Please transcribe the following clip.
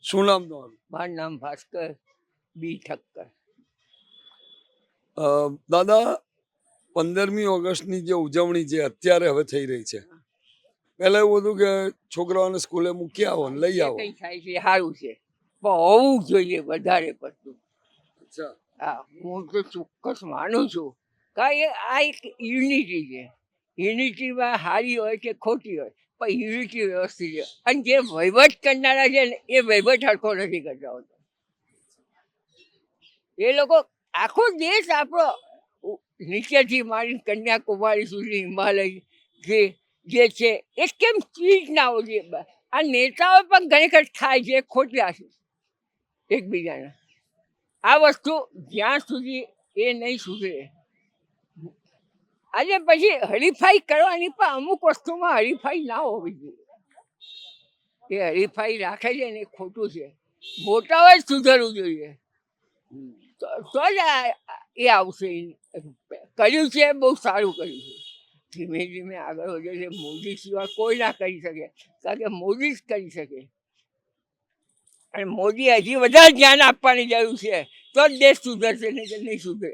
શું નામ તમારું? મારું નામ ભાસ્કર બી ઠક્કર. દાદા, 15મી ઓગસ્ટની જે ઉજવણી જે અત્યારે હવે થઈ રહી છે, પહેલા એવું હતું કે છોકરાઓને સ્કૂલે મૂકી આવો ને લઈ જે આવો. કંઈ થાય છે સારું છે, પણ હોવું જોઈએ વધારે પડતું. અચ્છા, હા, હું તો ચોક્કસ માનું છું કે આ એક યુનિટી છે. યુનિટીમાં સારી હોય કે ખોટી હોય, પણ યુનિટી વ્યવસ્થિત છે. અને જે વહીવટ કરનારા છે ને એ વહીવટ હરખો નથી કરતા હોતા. એ લોકો આખો દેશ આપણો નીચેથી મારી કન્યાકુમારી સુધી હિમાલય જે છે એ કેમ ચીજ ના હોય છે. આ નેતાઓ પણ ખરેખર થાય છે ખોટા છે એકબીજાના. આ વસ્તુ જ્યાં સુધી એ નહીં સુધરે, આજે પછી હરીફાઈ કરવાની પણ અમુક વસ્તુમાં હરીફાઈ ના હોવી જોઈએ. એ હરીફાઈ રાખે છે ને એ ખોટું છે. મોટાઓ જ સુધરવું જોઈએ, તો જ એ આવશે. કર્યું છે બહુ સારું કર્યું છે. ધીમે ધીમે આગળ વધે છે. મોદી સિવાય કોઈ ના કરી શકે, કારણ કે મોદી જ કરી શકે. અને મોદી હજી વધારે ધ્યાન આપવાની જરૂર છે, તો જ દેશ સુધરશે, નહીં તો નહીં સુધરે.